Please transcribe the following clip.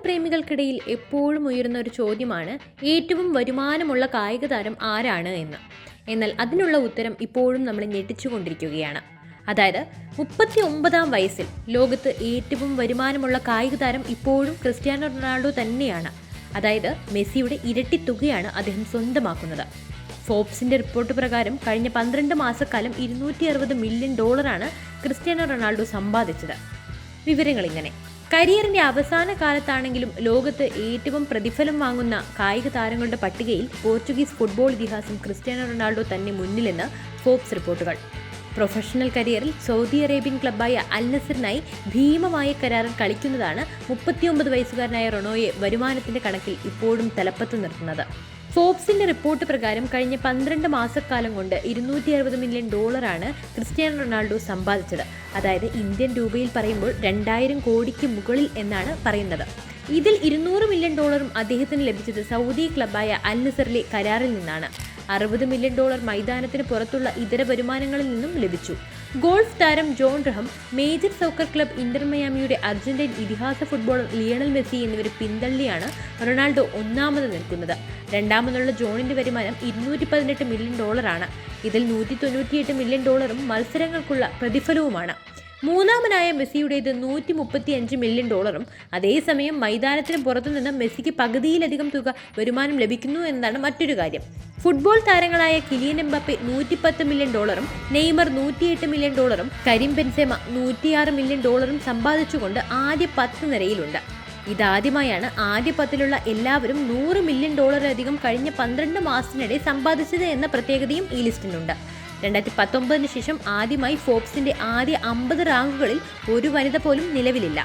പ്രേമികൾക്കിടയിൽ എപ്പോഴും ഉയരുന്ന ഒരു ചോദ്യമാണ് ഏറ്റവും വരുമാനമുള്ള കായിക താരം ആരാണ് എന്ന്. എന്നാൽ അതിനുള്ള ഉത്തരം ഇപ്പോഴും നമ്മളെ ഞെട്ടിച്ചുകൊണ്ടിരിക്കുകയാണ്. അതായത് 39-ാം വയസ്സിൽ ലോകത്ത് ഏറ്റവും വരുമാനമുള്ള കായിക താരം ഇപ്പോഴും ക്രിസ്ത്യാനോ റൊണാൾഡോ തന്നെയാണ്. അതായത് മെസ്സിയുടെ ഇരട്ടി തുകയാണ് അദ്ദേഹം സ്വന്തമാക്കുന്നത്. ഫോബ്സിന്റെ റിപ്പോർട്ട് പ്രകാരം കഴിഞ്ഞ 12 മാസക്കാലം $260 മില്യൺ ക്രിസ്ത്യാനോ റൊണാൾഡോ സമ്പാദിച്ചത്. വിവരങ്ങൾ ഇങ്ങനെ: കരിയറിന്റെ അവസാന കാലത്താണെങ്കിലും ലോകത്ത് ഏറ്റവും പ്രതിഫലം വാങ്ങുന്ന കായിക താരങ്ങളുടെ പട്ടികയിൽ പോർച്ചുഗീസ് ഫുട്ബോൾ ഇതിഹാസം ക്രിസ്ത്യാനോ റൊണാൾഡോ തന്നെ മുന്നിലെന്ന് ഫോബ്സ് റിപ്പോർട്ടുകൾ. പ്രൊഫഷണൽ കരിയറിൽ സൗദി അറേബ്യൻ ക്ലബ്ബായ അൽ നസറിനായി ഭീമമായ കരാറിൽ കളിക്കുന്നതാണ് 39 വയസ്സുകാരനായ റൊണോയെ വരുമാനത്തിന്റെ കണക്കിൽ ഇപ്പോഴും തലപ്പത്ത് നിർത്തുന്നത്. ഫോബ്സിന്റെ റിപ്പോർട്ട് പ്രകാരം കഴിഞ്ഞ 12 മാസക്കാലം കൊണ്ട് $260 മില്യൺ ക്രിസ്ത്യാനോ റൊണാൾഡോ സമ്പാദിച്ചത്. അതായത് ഇന്ത്യൻ രൂപയിൽ പറയുമ്പോൾ 2000 കോടിക്ക് മുകളിൽ എന്നാണ് പറയുന്നത്. ഇതിൽ $200 മില്യൺ അദ്ദേഹത്തിന് ലഭിച്ചത് സൗദി ക്ലബ്ബായ അൽ നസറിലെ കരാറിൽ നിന്നാണ്. $60 മില്യൺ മൈതാനത്തിന് പുറത്തുള്ള ഇതര വരുമാനങ്ങളിൽ നിന്നും ലഭിച്ചു. ഗോൾഫ് താരം Jon Rahm, major soccer club Inter മയാമിയുടെ അർജന്റീൻ ഇതിഹാസ ഫുട്ബോളർ ലിയണൽ മെസ്സി എന്നിവരെ പിന്തള്ളിയാണ് റൊണാൾഡോ ഒന്നാമത് നിൽക്കുന്നത്. രണ്ടാമതുള്ള ജോണിന്റെ വരുമാനം $218 മില്യൺ ഇതിൽ $198 മില്യൺ മത്സരങ്ങൾക്കുള്ള പ്രതിഫലവുമാണ്. മൂന്നാമനായ മെസ്സിയുടേത് $135 മില്യൺ. അതേസമയം മൈതാനത്തിന് പുറത്തുനിന്ന് മെസ്സിക്ക് പകുതിയിലധികം തുക വരുമാനം ലഭിക്കുന്നു എന്നതാണ് മറ്റൊരു കാര്യം. ഫുട്ബോൾ താരങ്ങളായ Kylian Mbappe $110 million, Neymar $108 million, Karim Benzema $106 million സമ്പാദിച്ചുകൊണ്ട് ആദ്യ 10 നിരയിലുണ്ട്. ഇതാദ്യമായാണ് ആദ്യ 10-ലുള്ള എല്ലാവരും $100 മില്യൺ കഴിഞ്ഞ 12 മാസത്തിനിടെ സമ്പാദിച്ചത് എന്ന പ്രത്യേകതയും ഈ ലിസ്റ്റിനുണ്ട്. 2019 ശേഷം ആദ്യമായി ഫോബ്സിന്റെ ആദ്യ 50 റാങ്കുകളിൽ ഒരു വനിത പോലും നിലവിലില്ല.